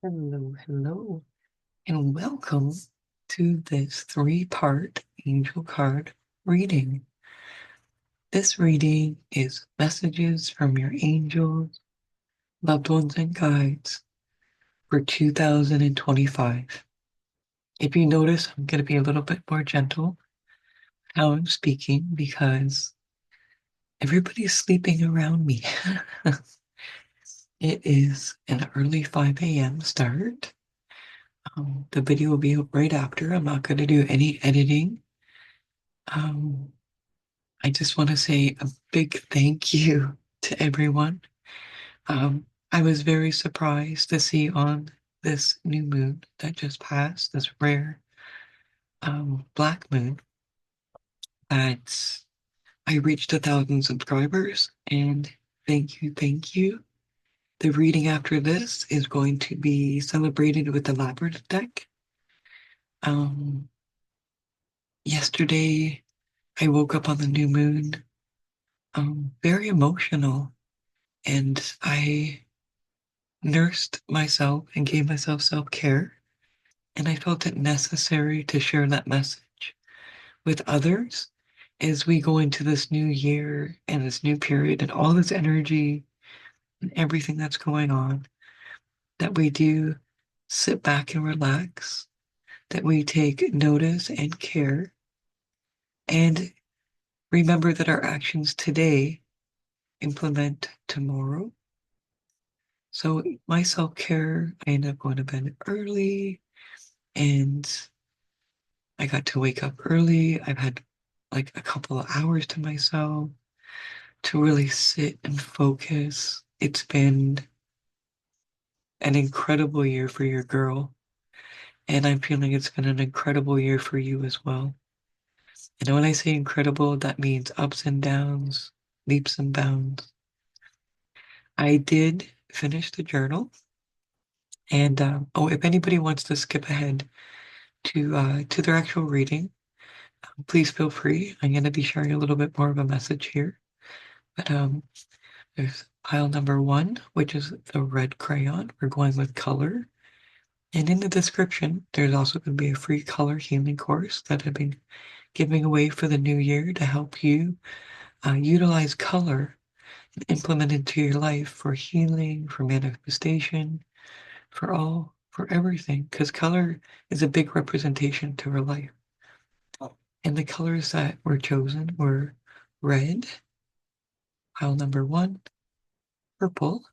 Hello, hello, and welcome to this three-part angel card reading. This reading is messages from your angels, loved ones, and guides for 2025. If you notice, I'm going to be a little bit more gentle how I'm speaking because everybody's sleeping around me. It is an early 5 a.m. start. The video will be up right after. I'm not going to do any editing. Um, I just want to say a big thank you to everyone. I was very surprised to see on this new moon that just passed, this rare black moon, that I reached 1,000 subscribers. And thank you, thank you. The reading after this is going to be celebrated with the Labyrinth deck. Um, Yesterday, I woke up on the new moon, very emotional, and I nursed myself and gave myself self-care, and I felt it necessary to share that message with others as we go into this new year and this new period and all this energy and everything that's going on, that we do sit back and relax, that we take notice and care, and remember that our actions today implement tomorrow. So my self-care, I ended up going to bed early, and I got to wake up early. I've had like a couple of hours to myself to really sit and focus. It's been an incredible year for your girl, and I'm feeling it's been an incredible year for you as well. And when I say incredible, that means ups and downs, leaps and bounds. I did finish the journal, and oh, if anybody wants to skip ahead to their actual reading, please feel free. I'm going to be sharing a little bit more of a message here. But there's pile number one, which is the red crayon. We're going with color. And in the description, there's also going to be a free color healing course that I've been giving away for the new year to help you utilize color and implement it into your life for healing, for manifestation, for everything. Because color is a big representation to our life. And the colors that were chosen were red, pile number one, purple,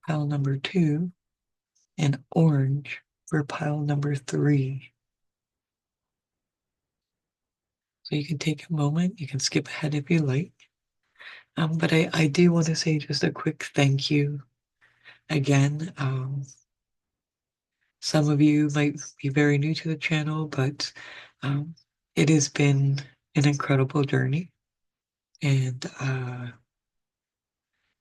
pile number two, and orange for pile number three. So you can take a moment, you can skip ahead if you like. But I do want to say just a quick thank you again. Some of you might be very new to the channel, but um, it has been an incredible journey. And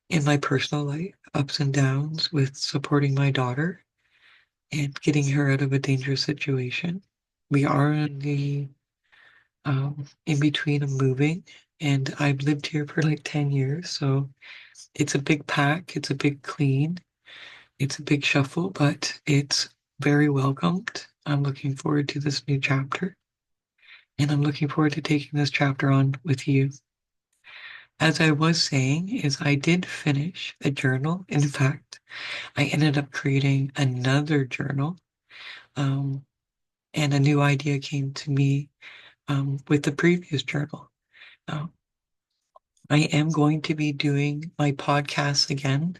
in my personal life, ups and downs with supporting my daughter and getting her out of a dangerous situation. We are in between of moving, and I've lived here for like 10 years, so it's a big pack, it's a big clean, it's a big shuffle, but it's very welcomed. I'm looking forward to this new chapter, and I'm looking forward to taking this chapter on with you. As I was saying, is I did finish a journal. In fact, I ended up creating another journal, um, and a new idea came to me with the previous journal. Uh, I am going to be doing my podcast again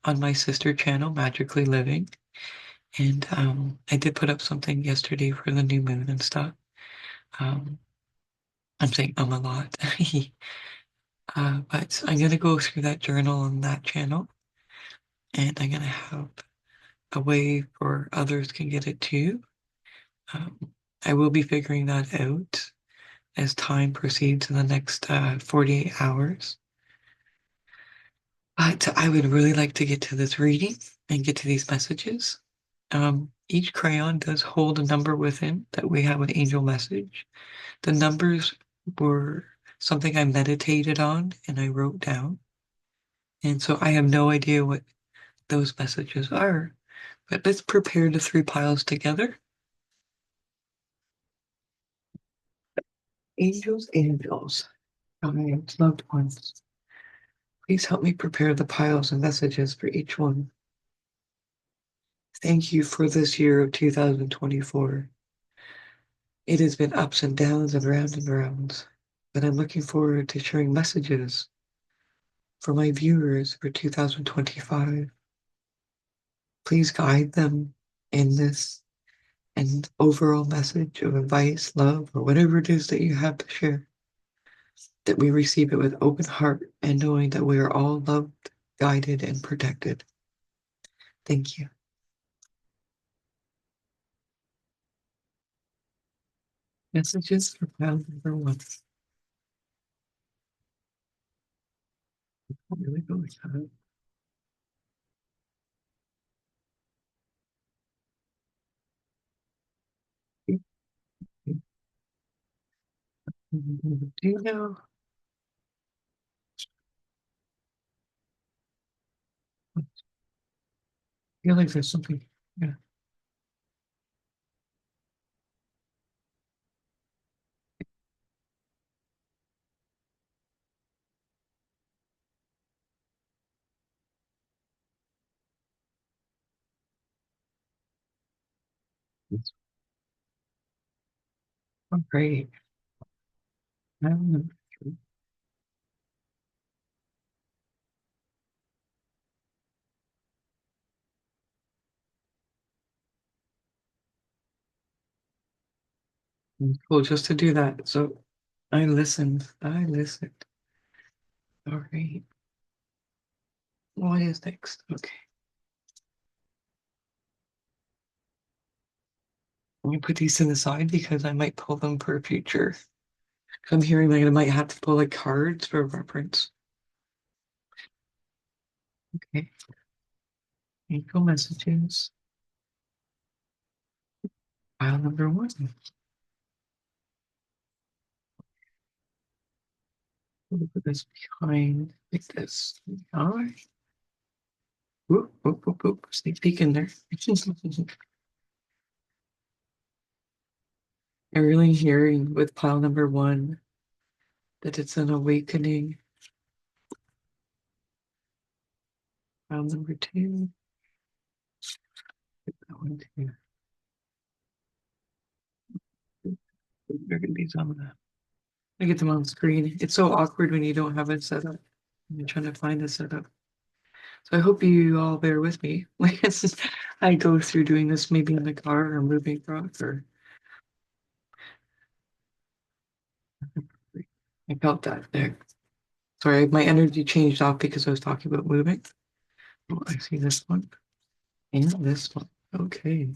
on my sister channel, Magically Living. And I did put up something yesterday for the new moon and stuff. Um, I'm saying a lot. But I'm going to go through that journal on that channel. And I'm going to have a way for others can get it too. Um, I will be figuring that out as time proceeds in the next 48 hours. But I would really like to get to this reading and get to these messages. Each crayon does hold a number within that we have an angel message. The numbers were something I meditated on and I wrote down. And so I have no idea what those messages are, But let's prepare the three piles together. Angels, angels, guides, loved ones. Please help me prepare the piles and messages for each one. Thank you for this year of 2024. It has been ups and downs and rounds and rounds, but I'm looking forward to sharing messages for my viewers for 2025. Please guide them in this and overall message of advice, love, or whatever it is that you have to share, that we receive it with open heart and knowing that we are all loved, guided, and protected. Thank you. Messages for pile number one. Here we go. Do you know? I feel like there's something. Yeah. Oh, great. Pile number three. Cool, just to do that. So I listened. I listened. All right. What is next? Okay. Let me put these to the side because I might pull them for a future. I'm hearing like I might have to pull like cards for reference. Okay. Angel messages. File number one. We'll put this behind like this. All right. Whoop, whoop, whoop, whoop. Sneak peek in there. I'm really hearing with pile number one that it's an awakening. Pile number two. That one too. They're gonna be some of that. I get them on screen. It's so awkward when you don't have it set up. You're trying to find the setup. So I hope you all bear with me. I go through doing this maybe in the car or moving truck or I felt that there. Sorry, my energy changed off because I was talking about moving. Oh, I see this one and this one. Okay.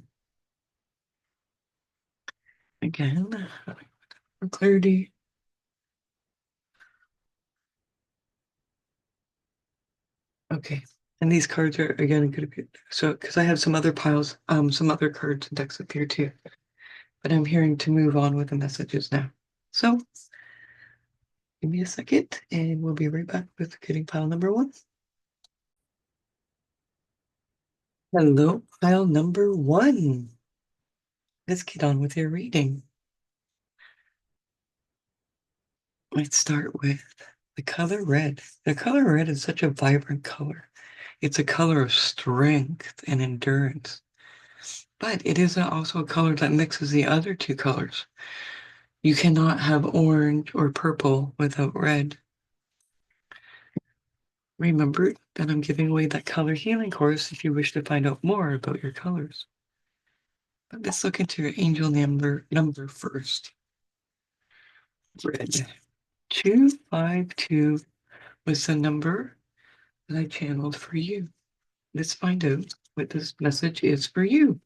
Again, for clarity. Okay. And these cards are again good. So, because I have some other piles, some other cards and decks up here too. But I'm hearing to move on with the messages now. So, give me a second, and we'll be right back with getting pile number one. Hello, pile number one. Let's get on with your reading. Let's start with the color red. The color red is such a vibrant color. It's a color of strength and endurance, but it is also a color that mixes the other two colors. You cannot have orange or purple without red. Remember that I'm giving away that color healing course if you wish to find out more about your colors. But let's look into your angel number first. Red. 252 was the number that I channeled for you. Let's find out what this message is for you.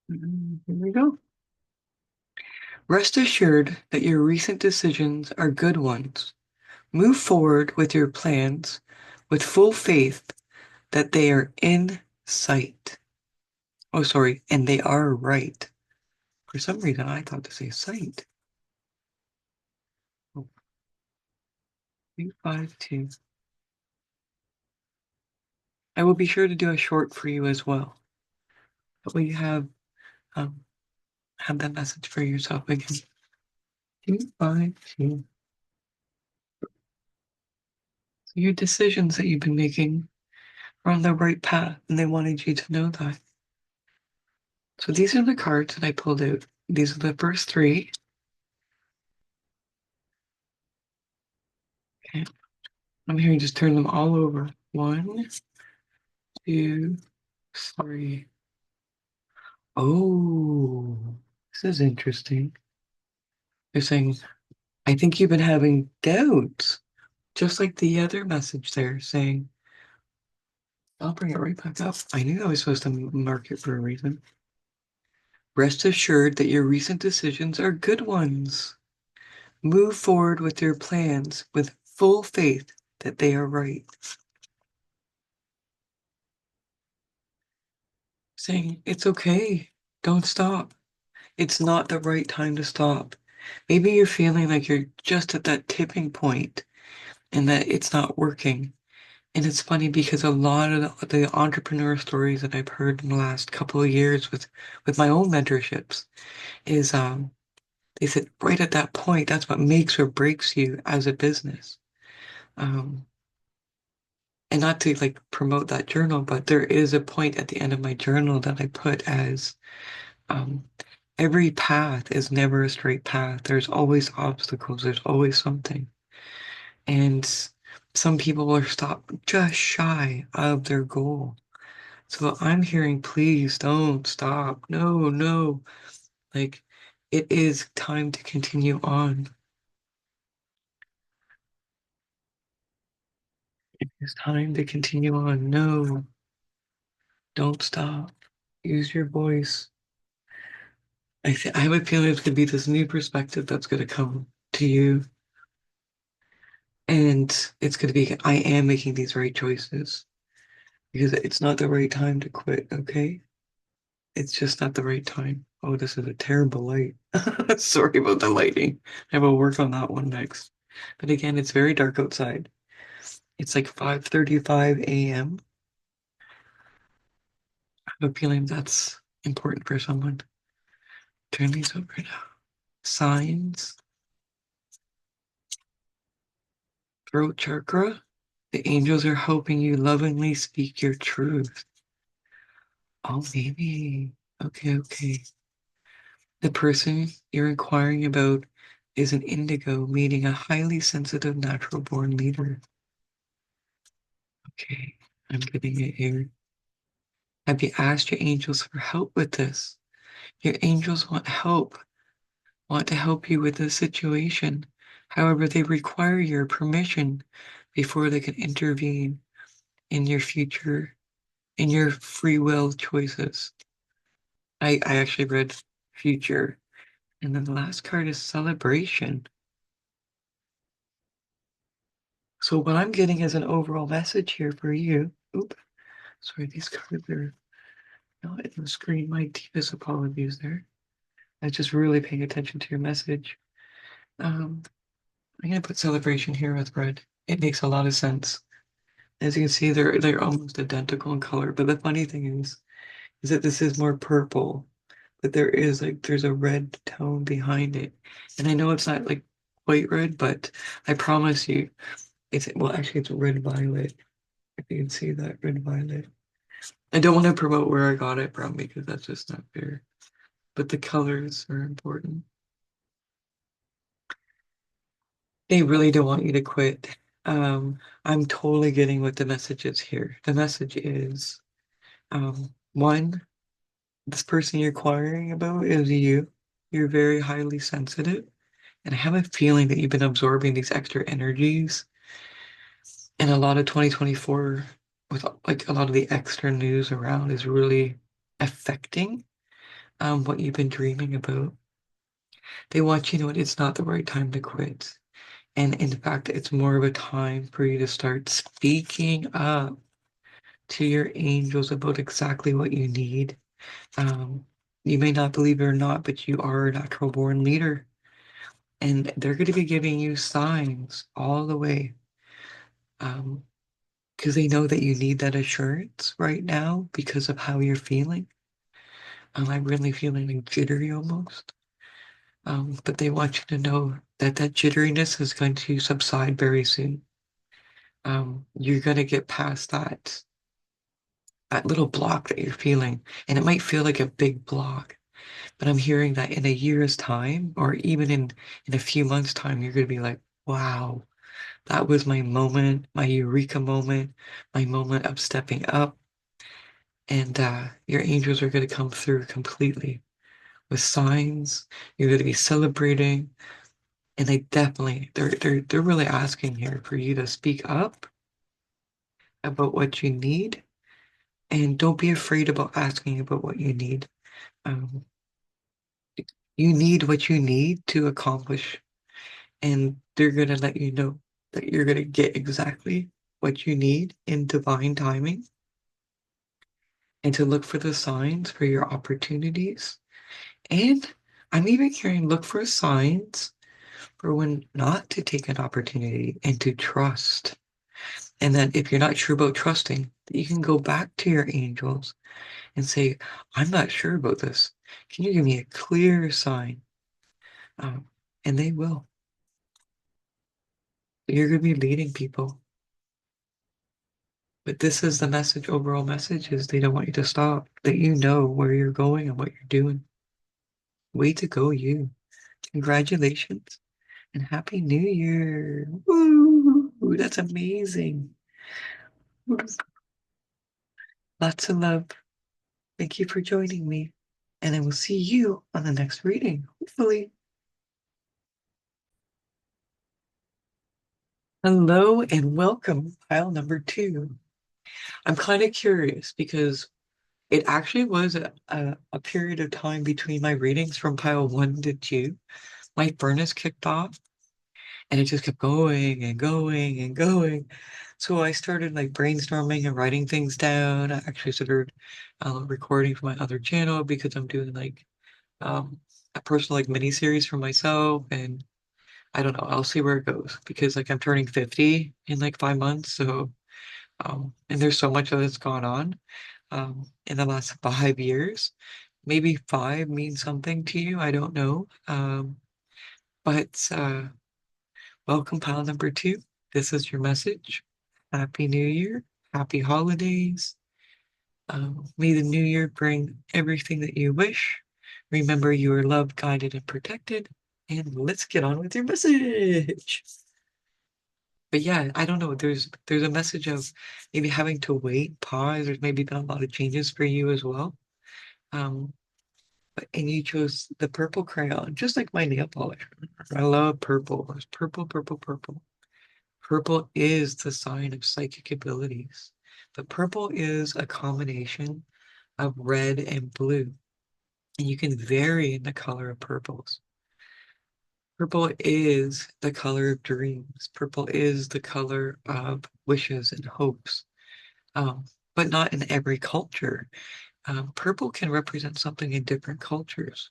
Here we go. Rest assured that your recent decisions are good ones. Move forward with your plans with full faith that they are in sight. Oh, sorry, and they are right. For some reason, I thought to say sight. Oh, 252. I will be sure to do a short for you as well. But will you um have that message for yourself again? 252. So your decisions that you've been making are on the right path, and they wanted you to know that. So these are the cards that I pulled out. These are the first three. Okay. I'm here to just turn them all over. One, two, three. Oh, this is interesting. They're saying, I think you've been having doubts, just like the other message there saying, I'll bring it right back up. I knew I was supposed to mark it for a reason. Rest assured that your recent decisions are good ones. Move forward with your plans with full faith that they are right. Saying, it's okay. Don't stop. It's not the right time to stop. Maybe you're feeling like you're just at that tipping point and that it's not working. And it's funny because a lot of the entrepreneur stories that I've heard in the last couple of years with my own mentorships is they said right at that point, that's what makes or breaks you as a business. Um, and not to like promote that journal, but there is a point at the end of my journal that I put as um, every path is never a straight path. There's always obstacles. There's always something. And some people are stopped just shy of their goal. So I'm hearing, please don't stop. No, no. Like it is time to continue on. It's time to continue on. No, don't stop. Use your voice. I have a feeling it's going to be this new perspective that's going to come to you. And it's going to be, I am making these right choices because it's not the right time to quit, okay? It's just not the right time. Oh, this is a terrible light. Sorry about the lighting. I will work on that one next. But again, it's very dark outside. It's like 5:35 a.m. I have a feeling that's important for someone. Turn these over now. Signs, throat chakra. The angels are helping you lovingly speak your truth. Oh, maybe. Okay, okay. The person you're inquiring about is an indigo, meaning a highly sensitive natural born leader. Okay, I'm getting it here. Have you asked your angels for help with this? Your angels want to help you with this situation. However, they require your permission before they can intervene in your future, in your free will choices. I actually read future. And then the last card is celebration. So what I'm getting as an overall message here for you. Oop, sorry, these cards are not in the screen. My deepest apologies there. I was just really paying attention to your message. Um, I'm gonna put celebration here with red. It makes a lot of sense. As you can see, they're almost identical in color. But the funny thing is that this is more purple, but there's a red tone behind it. And I know it's not like quite red, but I promise you, it's red violet. If you can see that red violet. I don't want to promote where I got it from because that's just not fair. But the colors are important. They really don't want you to quit. I'm totally getting what the message is here. The message is one, this person you're inquiring about is you. You're very highly sensitive. And I have a feeling that you've been absorbing these extra energies. And a lot of 2024, with like a lot of the extra news around, is really affecting what you've been dreaming about. They want you to know it's not the right time to quit. And in fact, it's more of a time for you to start speaking up to your angels about exactly what you need. Um, you may not believe it or not, but you are a natural born leader. And they're going to be giving you signs all the way. Um, because they know that you need that assurance right now because of how you're feeling. I'm really feeling like jittery almost. But they want you to know that that jitteriness is going to subside very soon. You're going to get past that little block that you're feeling, and it might feel like a big block. But I'm hearing that in a year's time, or even in a few months' time, you're going to be like, wow, that was my moment, my eureka moment, my moment of stepping up. And your angels are going to come through completely with signs. You're going to be celebrating. And they definitely, they're really asking here for you to speak up about what you need. And don't be afraid about asking about what you need. Um, you need what you need to accomplish, and they're going to let you know that you're going to get exactly what you need in divine timing, and to look for the signs for your opportunities. And I'm even hearing look for signs for when not to take an opportunity and to trust. And that if you're not sure about trusting, that you can go back to your angels and say, I'm not sure about this. Can you give me a clear sign? Um, and they will. You're going to be leading people. But this is the message, overall message is they don't want you to stop, that you know where you're going and what you're doing. Way to go, you. Congratulations and Happy New Year. Woo! That's amazing. Lots of love. Thank you for joining me. And I will see you on the next reading, hopefully. Hello and welcome, pile number 2. I'm kind of curious because it actually was a period of time between my readings from pile 1 to 2. My furnace kicked off and it just kept going and going and going. So I started like brainstorming and writing things down. I actually started recording for my other channel because I'm doing like um, a personal like mini series for myself, and I don't know. I'll see where it goes because like I'm turning 50 in like 5 months. So and there's so much that's gone on in the last 5 years. Maybe five means something to you. I don't know. But welcome, pile number 2. This is your message. Happy New Year. Happy holidays. May the new year bring everything that you wish. Remember, you are loved, guided, and protected. And let's get on with your message. But yeah, I don't know. There's a message of maybe having to wait, pause. There's maybe been a lot of changes for you as well. Um, and you chose the purple crayon, just like my nail polish. I love purple. It's purple, purple, purple. Purple is the sign of psychic abilities. But purple is a combination of red and blue. And you can vary in the color of purples. Purple is the color of dreams. Purple is the color of wishes and hopes. Um, but not in every culture. Purple can represent something in different cultures.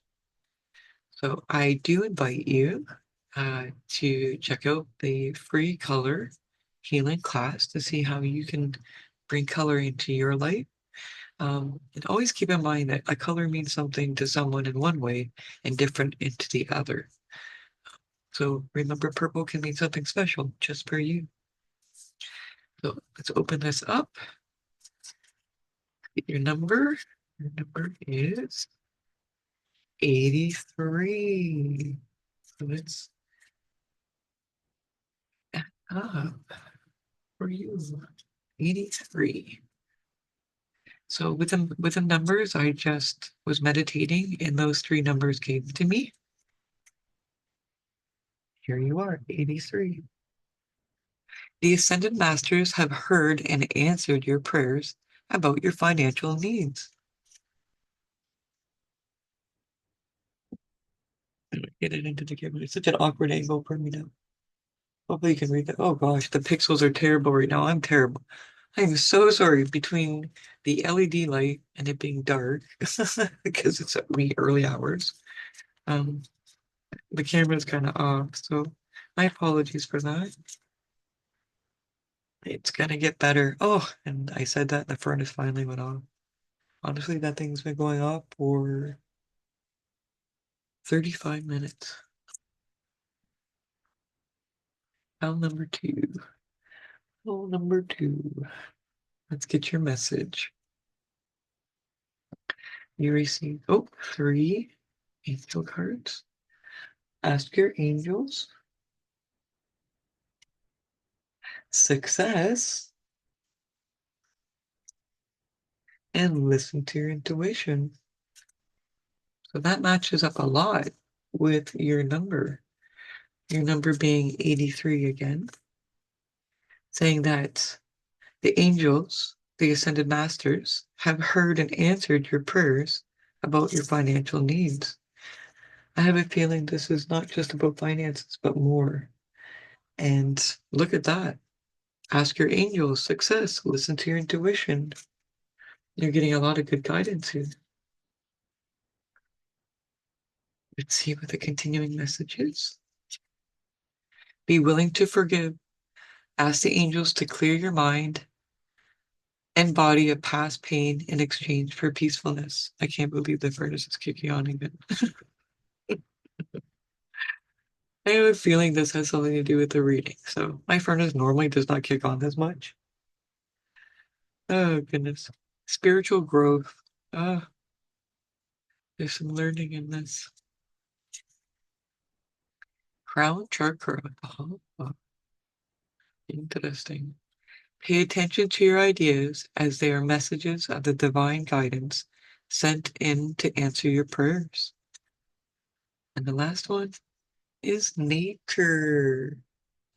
So I do invite you to check out the free color healing class to see how you can bring color into your life. And always keep in mind that a color means something to someone in one way and different into the other. So remember, purple can mean something special just for you. So let's open this up. Get your number. Your number is 83. So let's add up for you. 83. So with the numbers, I just was meditating and those 3 numbers came to me. Here you are, 83. The Ascended Masters have heard and answered your prayers about your financial needs. Get it into the camera. It's such an awkward angle for me now. Hopefully you can read that. Oh gosh, the pixels are terrible right now. I'm terrible. I am so sorry between the LED light and it being dark because it's at wee early hours. Um, the camera's kind of off, so my apologies for that. It's gonna get better. Oh, and I said that and the furnace finally went off. Honestly, that thing's been going off for 35 minutes. File number two. File number two. Let's get your message. You received, oh, three angel cards. Ask your angels. Success. And listen to your intuition. So that matches up a lot with your number. Your number being 83 again, saying that the angels, the ascended masters, have heard and answered your prayers about your financial needs. I have a feeling this is not just about finances, but more. And look at that. Ask your angels, success, listen to your intuition. You're getting a lot of good guidance here. Let's see what the continuing message is. Be willing to forgive. Ask the angels to clear your mind and body of past pain in exchange for peacefulness. I can't believe the furnace is kicking on again. I have a feeling this has something to do with the reading. So my furnace normally does not kick on as much. Oh goodness. Spiritual growth. There's some learning in this. Crown chakra. Interesting. Pay attention to your ideas as they are messages of the divine guidance sent in to answer your prayers. And the last one is nature.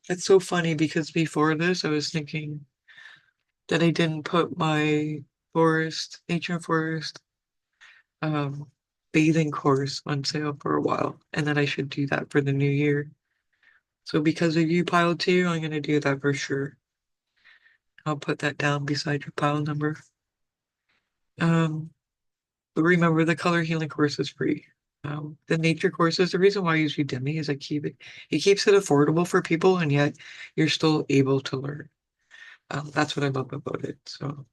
It's so funny because before this, I was thinking that I didn't put my nature and forest, um, bathing course on sale for a while, and that I should do that for the new year. So because of you, pile two, I'm gonna do that for sure. I'll put that down beside your pile number. Um, but remember, the color healing course is free. The nature courses, the reason why I use Udemy is it keeps it affordable for people, and yet you're still able to learn. That's what I love about it. So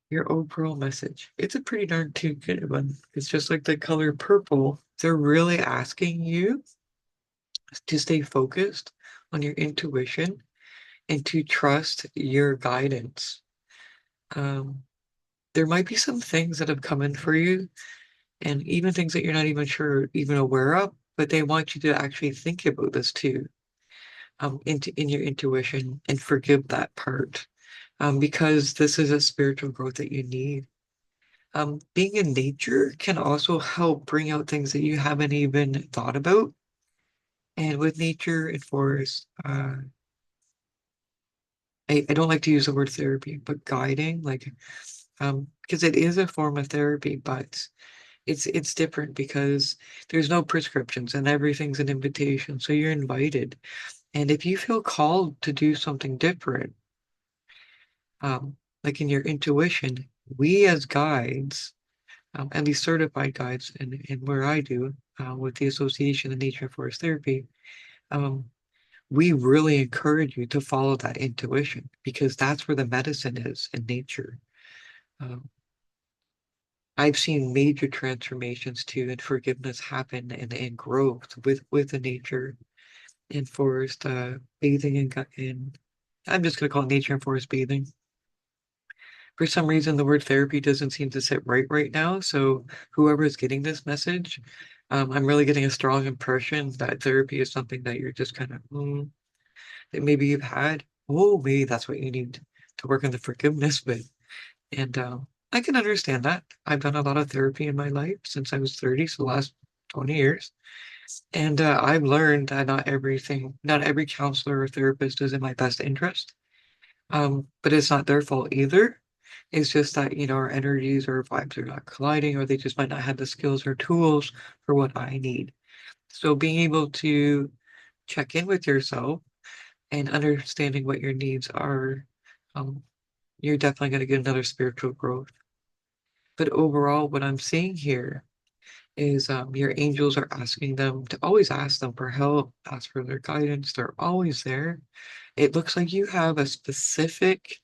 your overall message, it's a pretty darn too good one. It's just like the color purple. They're really asking you to stay focused on your intuition and to trust your guidance. Um, there might be some things that have come in for you, and even things that you're not even sure, even aware of, but they want you to actually think about this too, in your intuition and forgive that part, because this is a spiritual growth that you need. Being in nature can also help bring out things that you haven't even thought about. And with nature and forest, I don't like to use the word therapy, but guiding, like, because it is a form of therapy, but it's different because there's no prescriptions and everything's an invitation. So you're invited. And if you feel called to do something different, like in your intuition, we as guides, at least certified guides, and where I do, with the Association of Nature and Forest Therapy, um, we really encourage you to follow that intuition because that's where the medicine is in nature. Um, I've seen major transformations too and forgiveness happen and growth with the nature and forest, bathing in I'm just gonna call it nature and forest bathing. For some reason, the word therapy doesn't seem to sit right now. So whoever is getting this message, I'm really getting a strong impression that therapy is something that you're just kind of that maybe you've had. Oh, maybe that's what you need to work on the forgiveness with. And I can understand that. I've done a lot of therapy in my life since I was 30, so the last 20 years. And I've learned that not every counselor or therapist is in my best interest. But it's not their fault either. It's just that, our energies or vibes are not colliding, or they just might not have the skills or tools for what I need. So being able to check in with yourself and understanding what your needs are, um, you're definitely going to get another spiritual growth. But overall, what I'm seeing here is your angels are asking them to always ask them for help, ask for their guidance. They're always there. It looks like you have a specific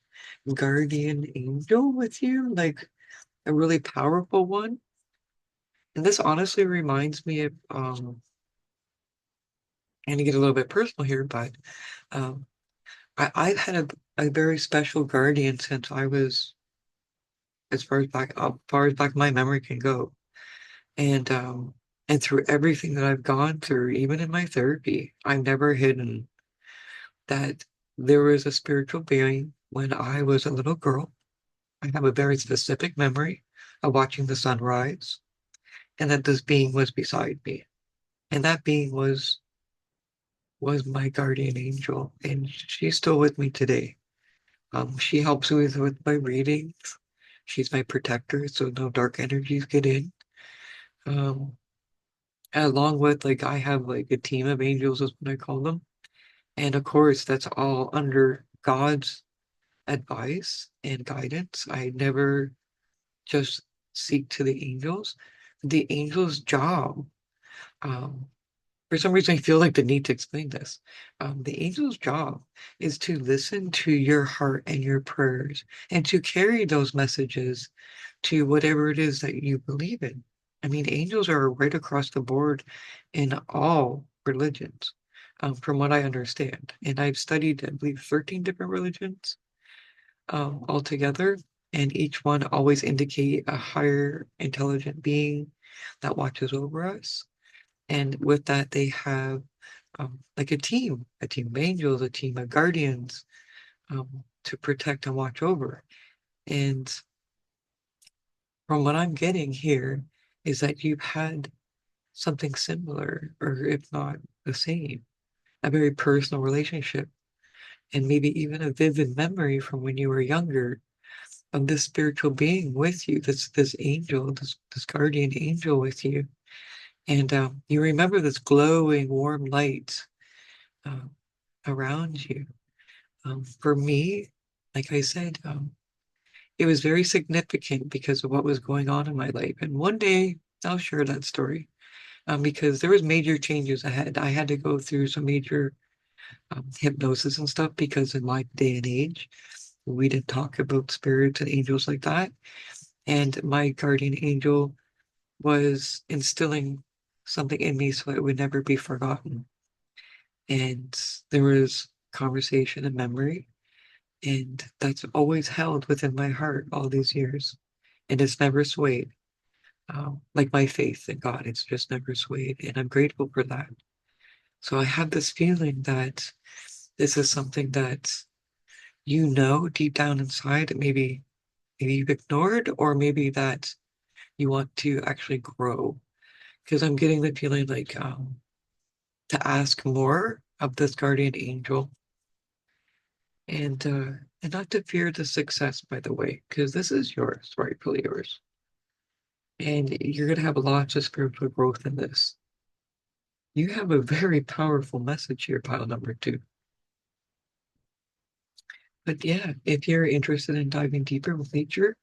guardian angel with you, like a really powerful one. And this honestly reminds me of and to get a little bit personal here, but um I've had a very special guardian since I was as far as back my memory can go. And through everything that I've gone through, even in my therapy, I've never hidden that there was a spiritual being when I was a little girl. I have a very specific memory of watching the sun rise, and that this being was beside me. And that being was my guardian angel, and she's still with me today. She helps me with my readings. She's my protector, so no dark energies get in. Um, Along with like I have like a team of angels is what I call them. And of course that's all under God's advice and guidance. I never just seek to the angels. The angels' job, um, for some reason I feel like the need to explain this. The angel's job is to listen to your heart and your prayers and to carry those messages to whatever it is that you believe in. I mean, angels are right across the board in all religions, from what I understand. And I've studied, I believe, 13 different religions altogether, and each one always indicate a higher intelligent being that watches over us. And with that, they have like a team of angels, a team of guardians to protect and watch over. And from what I'm getting here is that you've had something similar, or if not the same, a very personal relationship, and maybe even a vivid memory from when you were younger of this spiritual being with you, this angel, this guardian angel with you, and you remember this glowing warm light uh, around you. For me, like I said, it was very significant because of what was going on in my life, and one day I'll share that story. Because there was major changes ahead. I had to go through some major hypnosis and stuff because in my day and age, we didn't talk about spirits and angels like that. And my guardian angel was instilling something in me so it would never be forgotten. And there was conversation and memory, and that's always held within my heart all these years. And it's never swayed. Like my faith in God, it's just never swayed. And I'm grateful for that. So I have this feeling that this is something that you know deep down inside that maybe you've ignored, or maybe that you want to actually grow. Because I'm getting the feeling like to ask more of this guardian angel, and not to fear the success, by the way, because this is yours, rightfully yours. And you're gonna have lots of spiritual growth in this. You have a very powerful message here, pile number two. But yeah, if you're interested in diving deeper with nature,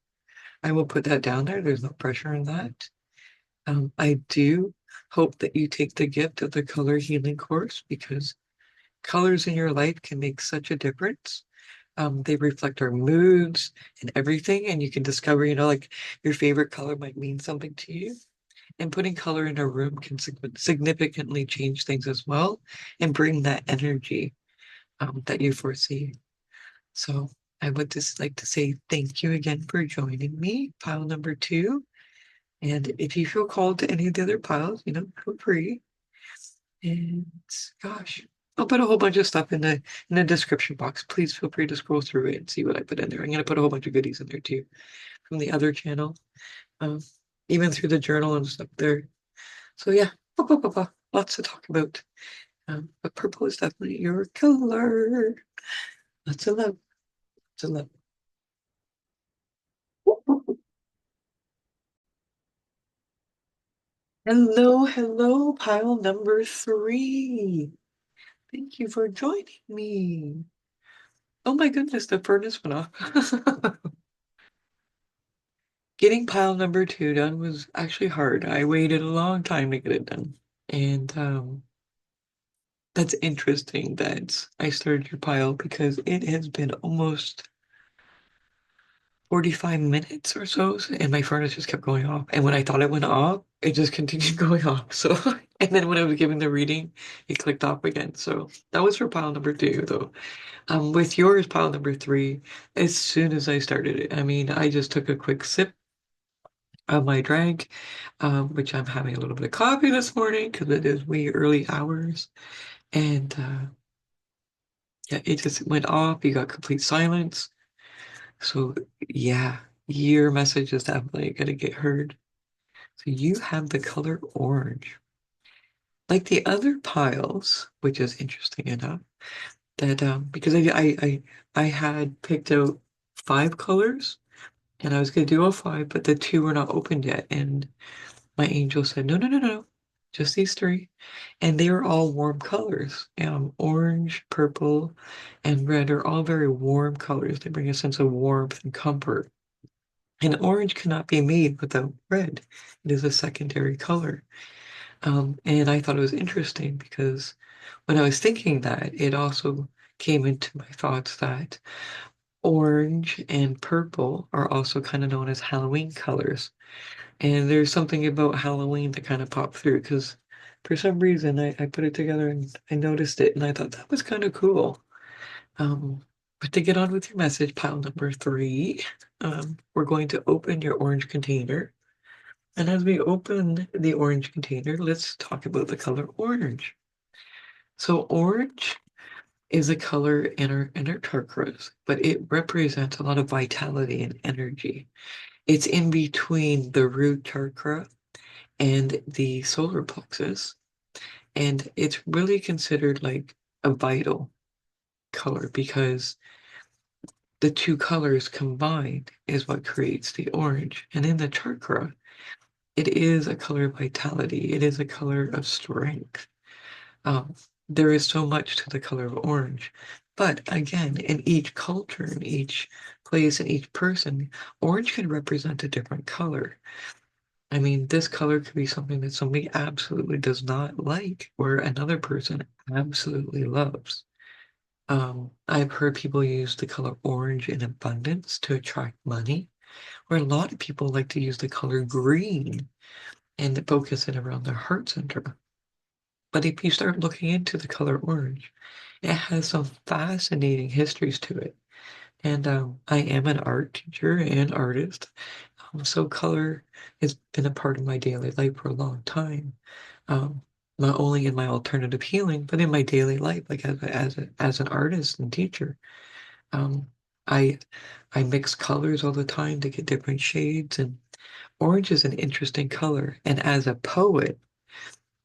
I will put that down there. There's no pressure on that. I do hope that you take the gift of the color healing course because colors in your life can make such a difference. They reflect our moods and everything, and you can discover, like your favorite color might mean something to you. And putting color in a room can significantly change things as well and bring that energy that you foresee. So I would just like to say thank you again for joining me, pile number two. And if you feel called to any of the other piles, feel free. And gosh, I'll put a whole bunch of stuff in the description box. Please feel free to scroll through it and see what I put in there. I'm gonna put a whole bunch of goodies in there too from the other channel, um, even through the journal and stuff there. So yeah, lots to talk about. But purple is definitely your color. Lots of love. Lots of love. Hello, hello, pile number three. Thank you for joining me. Oh my goodness, the furnace went off. Getting pile number two done was actually hard. I waited a long time to get it done. And that's interesting that I started your pile because it has been almost 45 minutes or so, and my furnace just kept going off. And when I thought it went off, it just continued going off. So, and then when I was giving the reading, it clicked off again. So that was for pile number two, though. With yours, pile number three, as soon as I started it, I mean, I just took a quick sip of my drink, which I'm having a little bit of coffee this morning because it is wee early hours. And yeah, it just went off. You got complete silence. So yeah, your message is definitely gonna get heard. So you have the color orange. Like the other piles, which is interesting enough, that because I had picked out five colors and I was gonna do all five, but the two were not opened yet. And my angel said, no, no, no, no, just these three. And they are all warm colors. Orange, purple, and red are all very warm colors. They bring a sense of warmth and comfort. And orange cannot be made without red. It is a secondary color. And I thought it was interesting because when I was thinking that, it also came into my thoughts that orange and purple are also kind of known as Halloween colors. And there's something about Halloween that kind of popped through because for some reason I put it together and I noticed it and I thought that was kind of cool. But to get on with your message, pile number three, we're going to open your orange container. And as we open the orange container, let's talk about the color orange. So orange is a color in our chakras, but it represents a lot of vitality and energy. It's in between the root chakra and the solar plexus, and it's really considered like a vital color because the two colors combined is what creates the orange. And in the chakra, it is a color of vitality. It is a color of strength. Um, there is so much to the color of orange. But again, in each culture, in each place, in each person, orange can represent a different color. I mean, this color could be something that somebody absolutely does not like, or another person absolutely loves. I've heard people use the color orange in abundance to attract money, where a lot of people like to use the color green and focus it around their heart center. But if you start looking into the color orange, it has some fascinating histories to it. And I am an art teacher and artist, so color has been a part of my daily life for a long time. Um, Not only in my alternative healing, but in my daily life, like as an artist and teacher. Um, I I mix colors all the time to get different shades, and orange is an interesting color. And as a poet,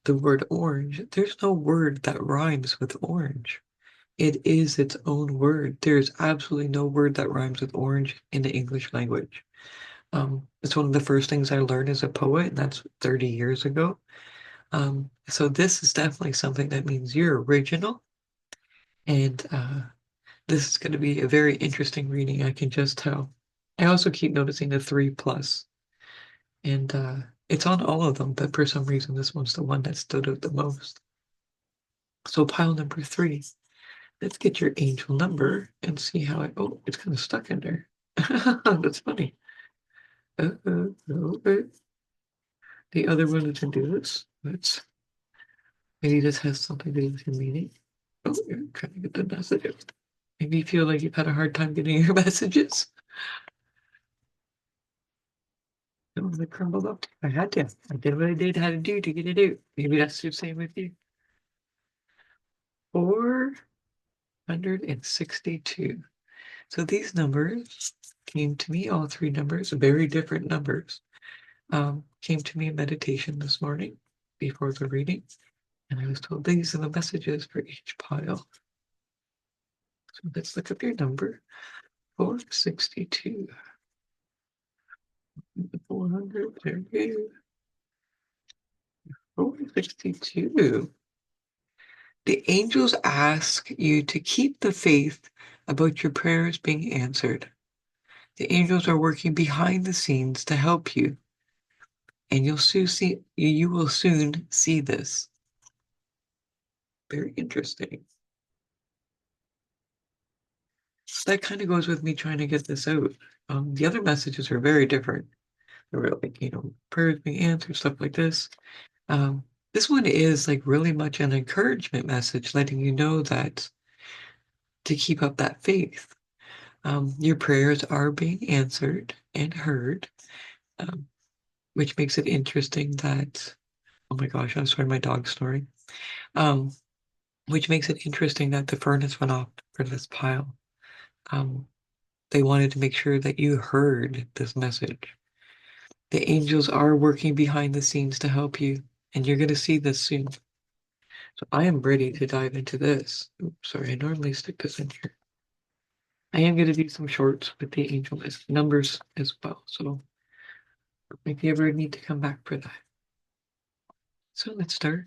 the word orange, there's no word that rhymes with orange. It is its own word. There's absolutely no word that rhymes with orange in the English language. It's one of the first things I learned as a poet, and that's 30 years ago. So this is definitely something that means you're original, and this is going to be a very interesting reading, I can just tell. I also keep noticing the 3+, and it's on all of them, but for some reason this one's the one that stood out the most. So pile number three. Let's get your angel number and see how oh, it's kind of stuck in there. That's funny. Okay. The other one is to do this. Maybe this has something to do with your meeting. Oh, you're trying to get the messages. Maybe you feel like you've had a hard time getting your messages. Oh, they crumbled up. I had to. I did what I did, had to do to get it out. Maybe that's the same with you. 462. So these numbers came to me, all three numbers, very different numbers, came to me in meditation this morning before the reading. And I was told these are the messages for each pile. So let's look up your number. 462. 400. There you go. 462. The angels ask you to keep the faith about your prayers being answered. The angels are working behind the scenes to help you, and you will soon see this. Very interesting. That kind of goes with me trying to get this out. The other messages are very different. They were like, prayers being answered, stuff like this. Um, this one is like really much an encouragement message, letting you know that to keep up that faith. Your prayers are being answered and heard, um, which makes it interesting that, oh my gosh, I'm sorry, my dog's snoring. Um, which makes it interesting that the furnace went off for this pile. Um, they wanted to make sure that you heard this message. The angels are working behind the scenes to help you, and you're going to see this soon. So I am ready to dive into this. Oops, sorry, I normally stick this in here. I am going to do some shorts with the angel list numbers as well. So if you ever need to come back for that. So let's start.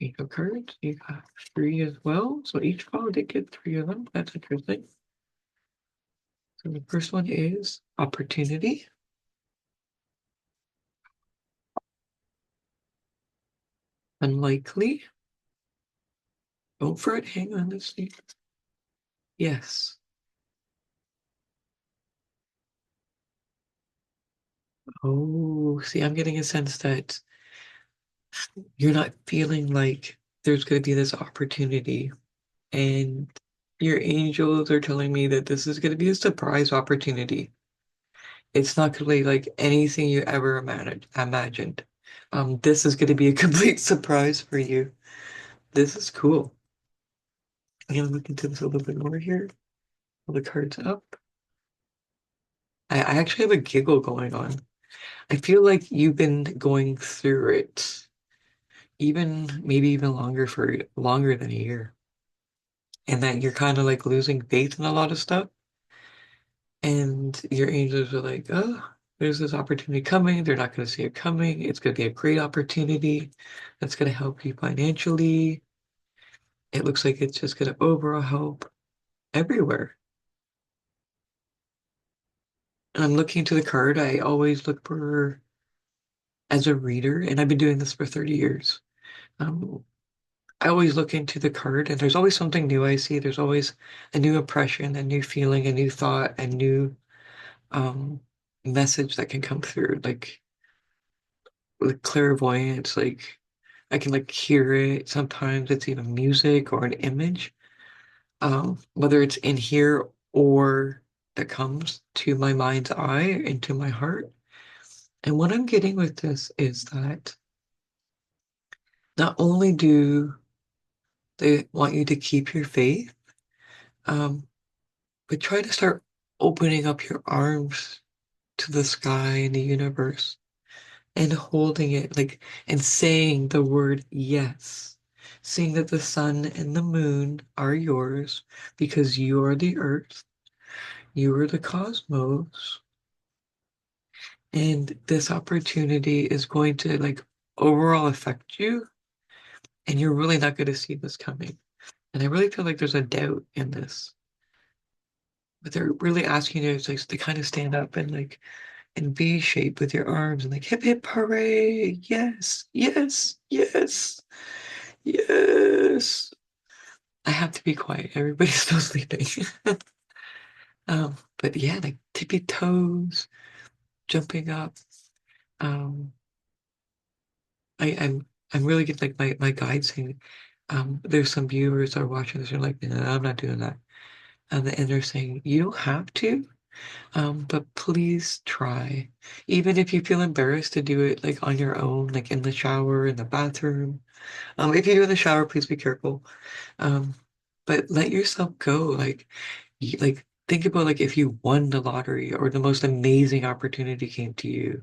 Angel cards. You got three as well. So each file did get three of them. That's interesting. So the first one is opportunity, unlikely. Go for it. Hang on, let's see. Yes. Oh, see, I'm getting a sense that you're not feeling like there's going to be this opportunity, and your angels are telling me that this is going to be a surprise opportunity. It's not going to be like anything you ever imagined. This is going to be a complete surprise for you. This is cool. I'm going to look into this a little bit more here. Pull the cards up. I actually have a giggle going on. I feel like you've been going through it, even maybe even longer than a year, and that you're kind of like losing faith in a lot of stuff. And your angels are like, oh, there's this opportunity coming. They're not going to see it coming. It's going to be a great opportunity that's going to help you financially. It looks like it's just going to overall help everywhere. And I'm looking to the card. I always look for, as a reader, and I've been doing this for 30 years. Um, I always look into the card, and there's always something new I see. There's always a new impression, a new feeling, a new thought, a new um, message that can come through. Like with clairvoyance, like I can like hear it. Sometimes it's even music or an image, whether it's in here or that comes to my mind's eye into my heart. And what I'm getting with this is that not only do they want you to keep your faith, um, but try to start opening up your arms to the sky and the universe and holding it like and saying the word yes, saying that the sun and the moon are yours because you are the earth, you are the cosmos, and this opportunity is going to like overall affect you, and you're really not going to see this coming. And I really feel like there's a doubt in this, but they're really asking you to kind of stand up and like in V shape with your arms and like hip hip hooray, yes, yes, yes. Yes. I have to be quiet. Everybody's still sleeping. But yeah, like tippy toes, jumping up. Um, I'm really getting like my guide saying, there's some viewers that are watching this and are like, no, I'm not doing that. And they're saying, you don't have to, but please try. Even if you feel embarrassed to do it like on your own, like in the shower, in the bathroom. If you do in the shower, please be careful. Um, but let yourself go. Like think about like if you won the lottery or the most amazing opportunity came to you,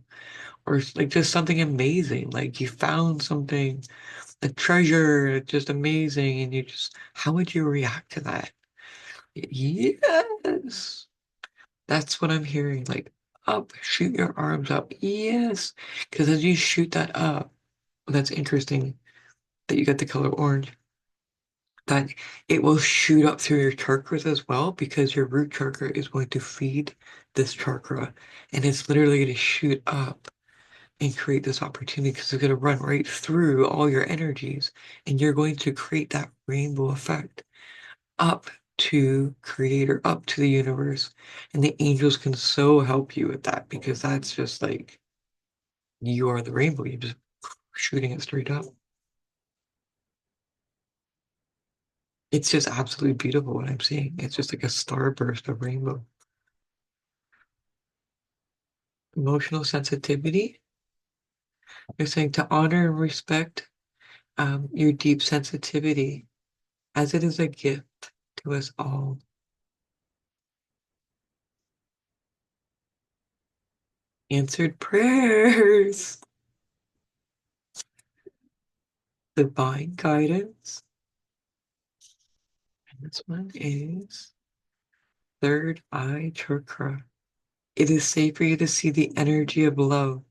or like just something amazing, like you found something, a treasure, just amazing, and how would you react to that? Yes, that's what I'm hearing. Like up, shoot your arms up. Yes, because as you shoot that up, that's interesting that you got the color orange. that it will shoot up through your chakras as well because your root chakra is going to feed this chakra and it's literally going to shoot up and create this opportunity because it's going to run right through all your energies and you're going to create that rainbow effect up to creator, up to the universe. And the angels can so help you with that because that's just like you are the rainbow. You're just shooting it straight up. It's just absolutely beautiful what I'm seeing. It's just like a starburst of rainbow. Emotional sensitivity. You're saying to honor and respect your deep sensitivity as it is a gift to us all. Answered prayers. Divine guidance. And this one is third eye chakra. It is safe for you to see the energy of love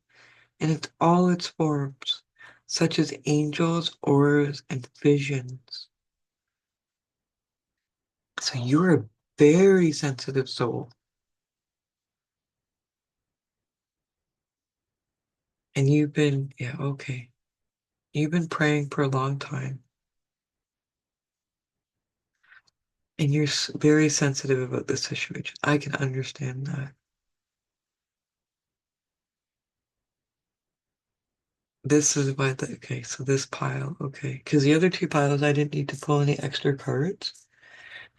in all its forms, such as angels, auras, and visions. So you're a very sensitive soul. And you've been, yeah, okay. You've been praying for a long time. And you're very sensitive about this situation. I can understand that. This is why okay, so this pile, okay. Because the other two piles, I didn't need to pull any extra cards.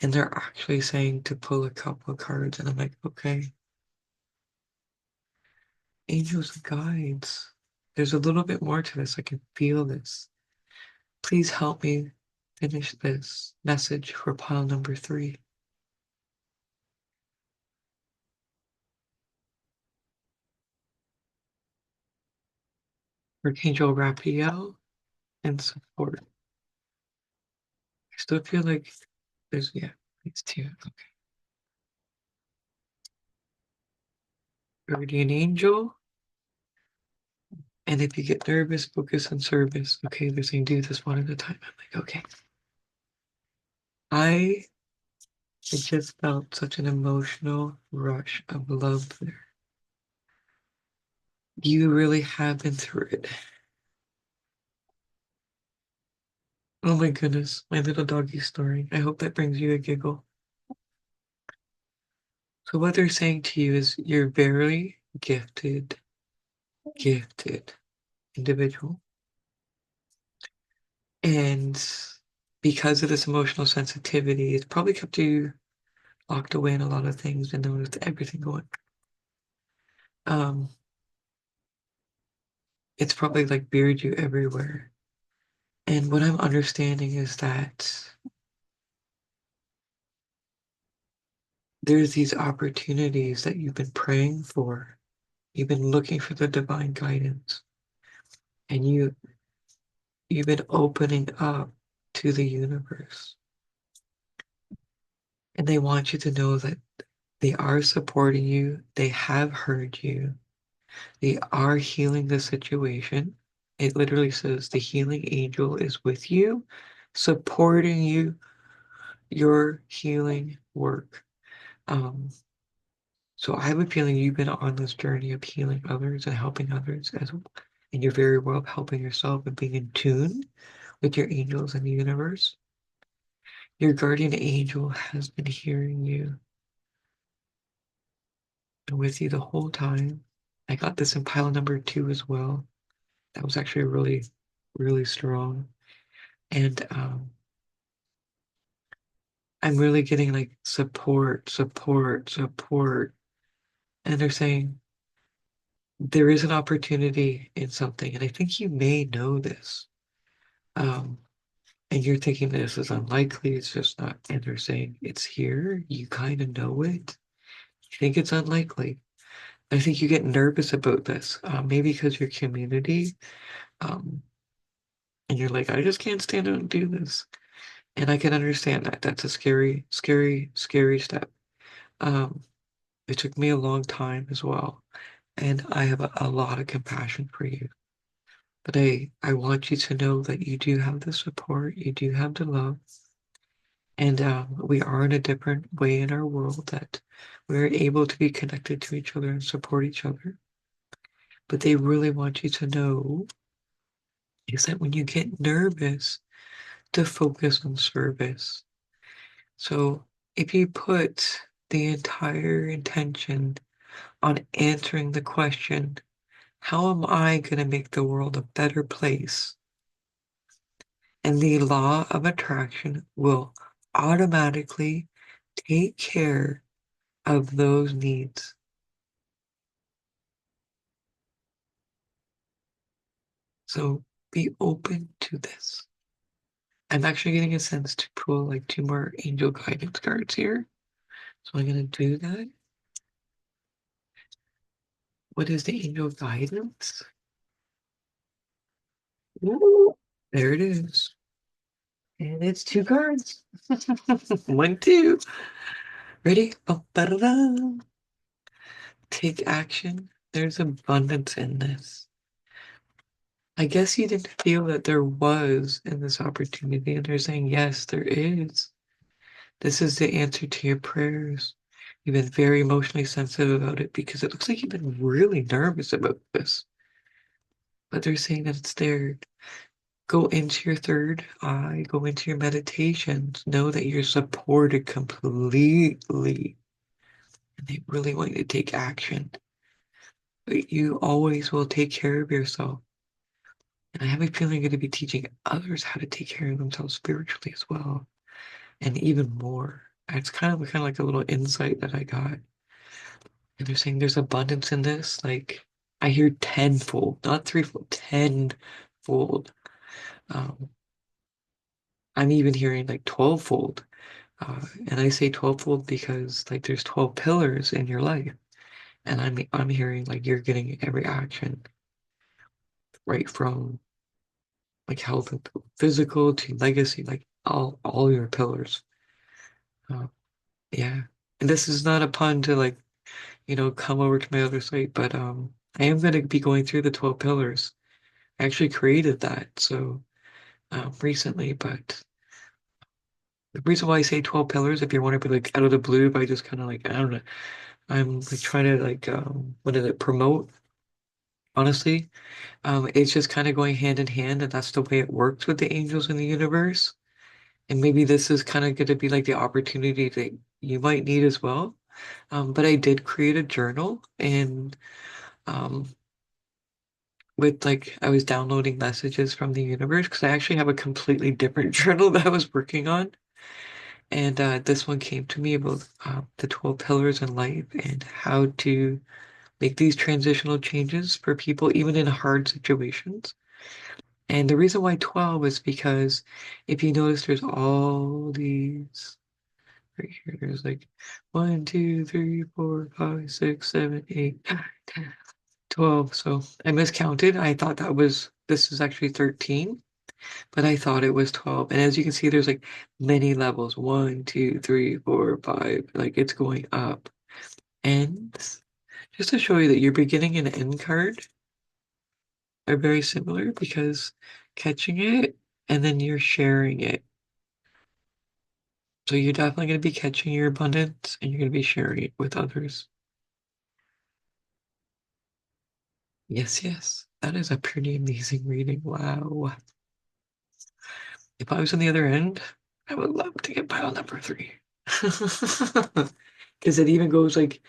And they're actually saying to pull a couple of cards. And I'm like, okay. Angels and guides. There's a little bit more to this. I can feel this. Please help me finish this message for pile number 3. Archangel Raphael and support. I still feel like there's, yeah, it's 2. Okay. Guardian Angel. And if you get nervous, focus on service. Okay, they're saying do this one at a time. I'm like, okay. I just felt such an emotional rush of love there. You really have been through it. Oh my goodness, my little doggy story. I hope that brings you a giggle. So what they're saying to you is you're very gifted individual. And because of this emotional sensitivity, it's probably kept you locked away in a lot of things and then with everything going. Um, it's probably like buried you everywhere. And what I'm understanding is that there's these opportunities that you've been praying for. You've been looking for the divine guidance. And you've been opening up to the universe. And they want you to know that they are supporting you. They have heard you. They are healing the situation. It literally says the healing angel is with you, supporting you, your healing work. Um, so I have a feeling you've been on this journey of healing others and helping others as well. And you're very well helping yourself and being in tune with your angels and the universe. Your guardian angel has been hearing you and with you the whole time. I got this in pile number 2 as well. That was actually really strong. And I'm really getting like support. And they're saying there is an opportunity in something. And I think you may know this. Um, and you're thinking this is unlikely, it's just not. And they're saying it's here, you kind of know it. You think it's unlikely. I think you get nervous about this, maybe because your community, um, and you're like, I just can't stand out and do this. And I can understand that. That's a scary step. Um, it took me a long time as well. And I have a lot of compassion for you. But I want you to know that you do have the support, you do have the love, And we are in a different way in our world that we're able to be connected to each other and support each other. But they really want you to know is that when you get nervous, to focus on service. So if you put the entire intention on answering the question, how am I going to make the world a better place? And the law of attraction will automatically take care of those needs. So be open to this. I'm actually getting a sense to pull like two more angel guidance cards here. So I'm going to do that. What is the angel guidance? Ooh, there it is. And it's two cards. One, two. Ready? Ba-ba-da-da. Take action. There's abundance in this. I guess you didn't feel that there was in this opportunity, and they're saying, yes, there is. This is the answer to your prayers. You've been very emotionally sensitive about it because it looks like you've been really nervous about this. But they're saying that it's there. Go into your third eye, go into your meditations. Know that you're supported completely. And they really want you to take action. But you always will take care of yourself. And I have a feeling you're going to be teaching others how to take care of themselves spiritually as well. And even more. It's kind of like a little insight that I got. And they're saying there's abundance in this. Like I hear tenfold, not threefold, tenfold. Um, I'm even hearing like 12-fold. And I say 12-fold because like there's 12 pillars in your life. And I'm hearing like you're getting every action right from like health and physical to legacy, like all your pillars. Uh, yeah. And this is not a pun to like, come over to my other site, but I am gonna be going through the 12 pillars. I actually created that so recently, but the reason why I say 12 pillars, if you want to be like out of the blue by just kind of like, I don't know, I'm like trying to like what is it, promote, honestly. It's just kind of going hand in hand, and that's the way it works with the angels in the universe. And maybe this is kind of going to be like the opportunity that you might need as well. But I did create a journal, and um, with like I was downloading messages from the universe because I actually have a completely different journal that I was working on. And this one came to me about the 12 pillars in life and how to make these transitional changes for people, even in hard situations. And the reason why 12 is because if you notice, there's all these right here. There's like 1, 2, 3, 4, 5, 6, 7, 8, 10, 12. So I miscounted. I thought this is actually 13, but I thought it was 12. And as you can see, there's like many levels. 1, 2, 3, 4, 5. Like it's going up. And just to show you that your beginning and end card are very similar because catching it and then you're sharing it. So you're definitely going to be catching your abundance and you're going to be sharing it with others. Yes, yes. That is a pretty amazing reading. Wow. If I was on the other end, I would love to get pile number three. Because it even goes like,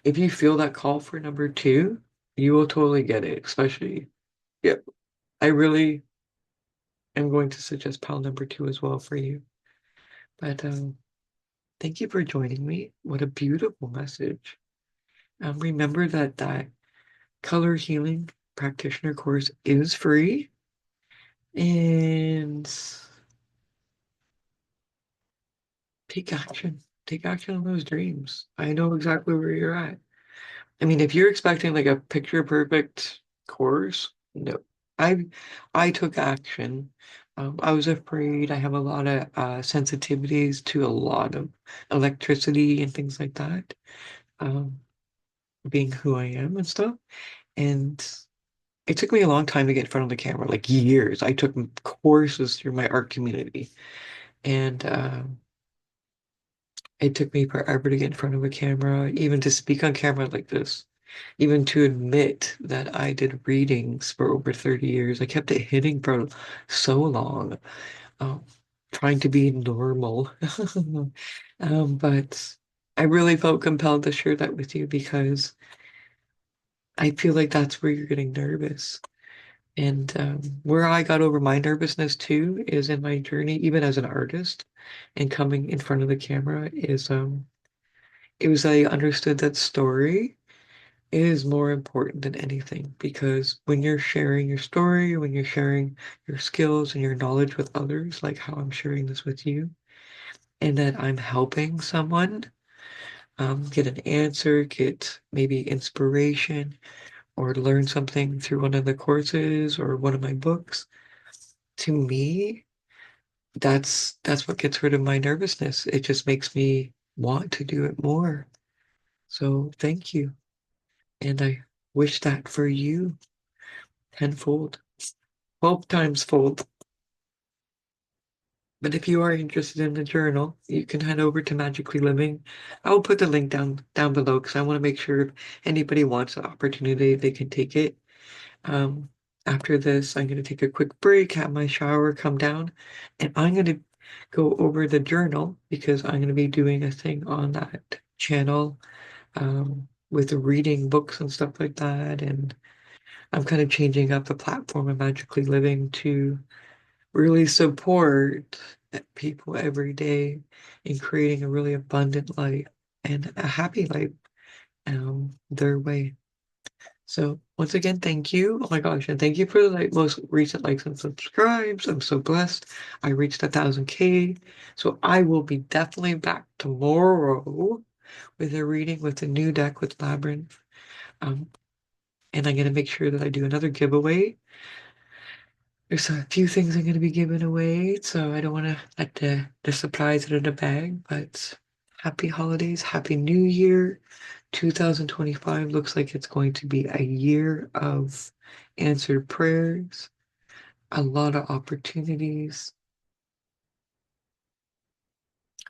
if you feel that call for number two, you will totally get it. Especially, yep. I really am going to suggest pile number two as well for you. But thank you for joining me. What a beautiful message. Remember that color healing practitioner course is free, and take action. Take action on those dreams. I know exactly where you're at. I mean, if you're expecting like a picture perfect course, no. I I took action. I was afraid. I have a lot of sensitivities to a lot of electricity and things like that. Um, being who I am and stuff. And it took me a long time to get in front of the camera, like years. I took courses through my art community. And It took me forever to get in front of a camera, even to speak on camera like this, even to admit that I did readings for over 30 years. I kept it hidden for so long, um, trying to be normal. But I really felt compelled to share that with you because I feel like that's where you're getting nervous. And where I got over my nervousness too is in my journey, even as an artist, and coming in front of the camera is it was I understood that story is more important than anything because when you're sharing your story, when you're sharing your skills and your knowledge with others, like how I'm sharing this with you, and that I'm helping someone get an answer, get maybe inspiration, or learn something through one of the courses or one of my books, to me, that's what gets rid of my nervousness. It just makes me want to do it more. So thank you. And I wish that for you tenfold, 12 times fold. But if you are interested in the journal, you can head over to Magically Living. I will put the link down below because I want to make sure if anybody wants the opportunity, they can take it. Um, After this, I'm going to take a quick break, have my shower, come down, and I'm going to go over the journal because I'm going to be doing a thing on that channel with reading books and stuff like that. And I'm kind of changing up the platform of Magically Living to really support people every day in creating a really abundant life and a happy life their way. So once again, thank you. Oh my gosh, and thank you for the most recent likes and subscribes. I'm so blessed. I reached 1,000K. So I will be definitely back tomorrow with a reading with a new deck with Labyrinth. Um, and I'm gonna make sure that I do another giveaway. There's a few things I'm gonna be giving away, so I don't want to let the surprise in a bag. But happy holidays, happy New Year. 2025 looks like it's going to be a year of answered prayers, a lot of opportunities.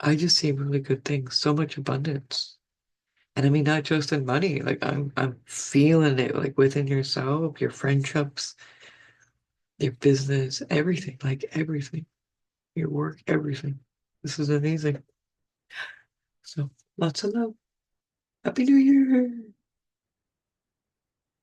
I just see really good things, so much abundance. And I mean, not just in money, like I'm feeling it like within yourself, your friendships, your business, everything, like everything, your work, everything. This is amazing. So lots of love. Happy New Year.